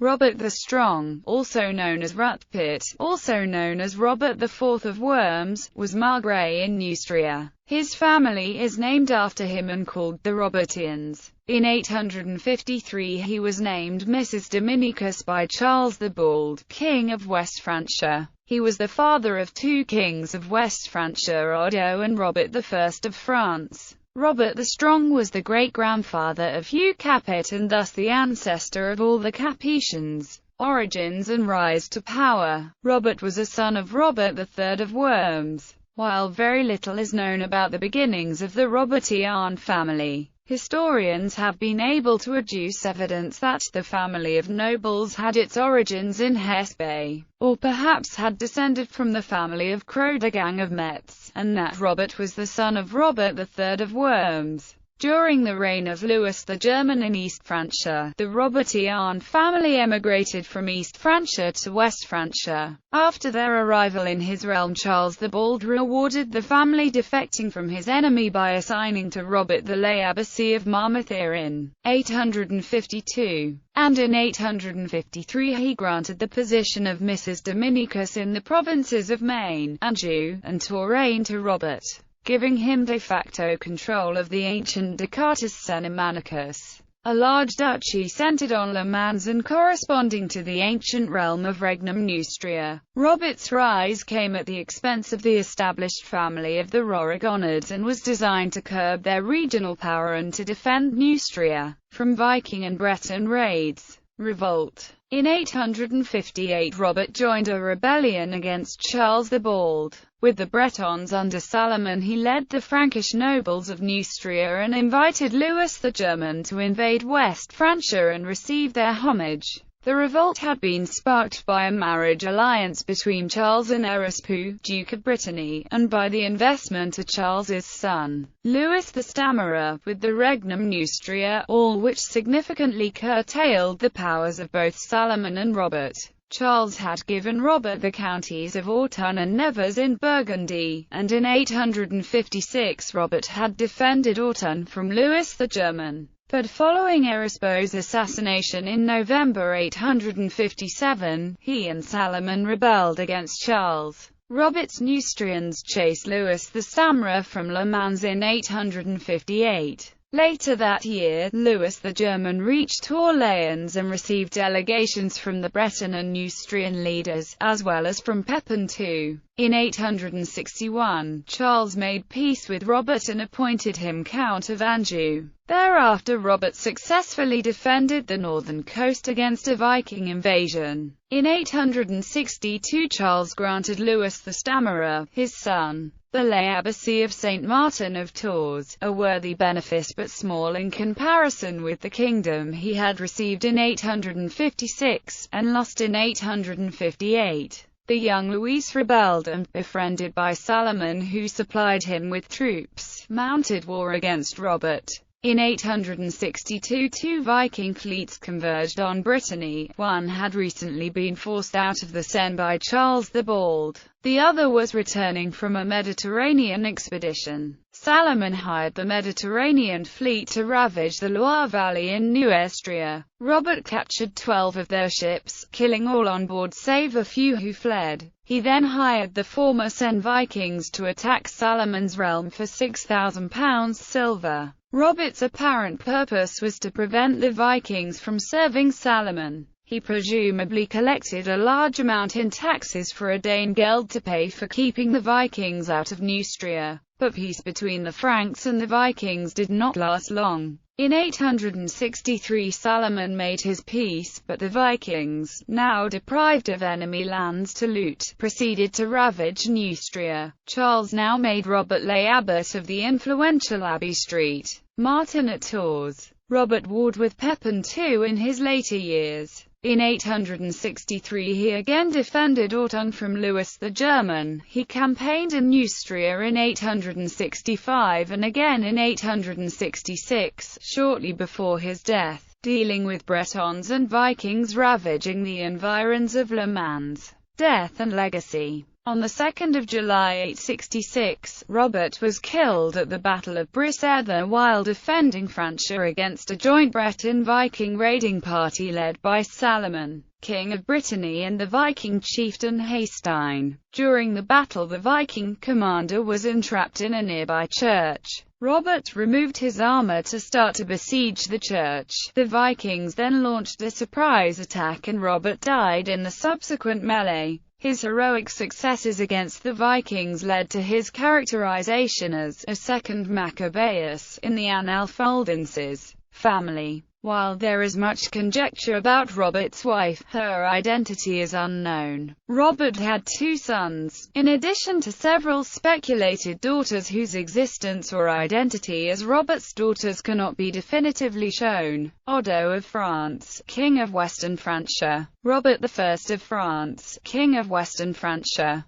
Robert the Strong, also known as Rutpit, also known as Robert the Fourth of Worms, was Margrave in Neustria. His family is named after him and called the Robertians. In 853 he was named Mrs. Dominicus by Charles the Bald, King of West Francia. He was the father of two kings of West Francia, Odo and Robert I of France. Robert the Strong was the great-grandfather of Hugh Capet and thus the ancestor of all the Capetians. Origins and rise to power. Robert was a son of Robert III of Worms. While very little is known about the beginnings of the Robertian family, historians have been able to adduce evidence that the family of nobles had its origins in Hesse, or perhaps had descended from the family of Chrodegang of Metz, and that Robert was the son of Robert III of Worms. During the reign of Louis the German in East Francia, the Robertian family emigrated from East Francia to West Francia. After their arrival in his realm, Charles the Bald rewarded the family defecting from his enemy by assigning to Robert the lay abbacy of Marmothier in 852, and in 853 he granted the position of Mrs. Dominicus in the provinces of Maine, Anjou, and Touraine to Robert, giving him de facto control of the ancient Ducatus Senemanicus, a large duchy centered on Le Mans and corresponding to the ancient realm of Regnum Neustria. Robert's rise came at the expense of the established family of the Rorigonids and was designed to curb their regional power and to defend Neustria from Viking and Breton raids. Revolt. In 858 Robert joined a rebellion against Charles the Bald. With the Bretons under Salomon he led the Frankish nobles of Neustria and invited Louis the German to invade West Francia and receive their homage. The revolt had been sparked by a marriage alliance between Charles and Erispu, Duke of Brittany, and by the investment of Charles's son, Louis the Stammerer, with the Regnum Neustria, all which significantly curtailed the powers of both Salomon and Robert. Charles had given Robert the counties of Autun and Nevers in Burgundy, and in 856 Robert had defended Autun from Louis the German. But following Erispu's assassination in November 857, he and Salomon rebelled against Charles. Robert's Neustrians chased Louis the Stammerer from Le Mans in 858. Later that year, Louis the German reached Orleans and received delegations from the Breton and Neustrian leaders, as well as from Pepin II. In 861, Charles made peace with Robert and appointed him Count of Anjou. Thereafter Robert successfully defended the northern coast against a Viking invasion. In 862 Charles granted Louis the Stammerer, his son, the lay abbacy of St. Martin of Tours, a worthy benefice but small in comparison with the kingdom he had received in 856, and lost in 858. The young Louis rebelled and, befriended by Salomon who supplied him with troops, mounted war against Robert. In 862 two Viking fleets converged on Brittany. One had recently been forced out of the Seine by Charles the Bald. The other was returning from a Mediterranean expedition. Salomon hired the Mediterranean fleet to ravage the Loire Valley in Neustria. Robert captured 12 of their ships, killing all on board save a few who fled. He then hired the former Seine Vikings to attack Salomon's realm for £6,000 silver. Robert's apparent purpose was to prevent the Vikings from serving Salomon. He presumably collected a large amount in taxes for a Danegeld to pay for keeping the Vikings out of Neustria. But peace between the Franks and the Vikings did not last long. In 863 Salomon made his peace, but the Vikings, now deprived of enemy lands to loot, proceeded to ravage Neustria. Charles now made Robert lay abbot of the influential Abbey St. Martin at Tours. Robert warred with Pepin II in his later years. In 863 he again defended Autun from Louis the German. He campaigned in Neustria in 865 and again in 866, shortly before his death, dealing with Bretons and Vikings ravaging the environs of Le Mans. Death and legacy. On the 2nd of July 866, Robert was killed at the Battle of Bryssether while defending Francia against a joint Breton Viking raiding party led by Salamon, King of Brittany, and the Viking chieftain Haystein. During the battle, the Viking commander was entrapped in a nearby church. Robert removed his armor to start to besiege the church. The Vikings then launched a surprise attack and Robert died in the subsequent melee. His heroic successes against the Vikings led to his characterization as a second Maccabeus in the Analfoldenses family. While there is much conjecture about Robert's wife, her identity is unknown. Robert had 2 sons, in addition to several speculated daughters whose existence or identity as Robert's daughters cannot be definitively shown. Odo of France, King of Western Francia. Robert I of France, King of Western Francia.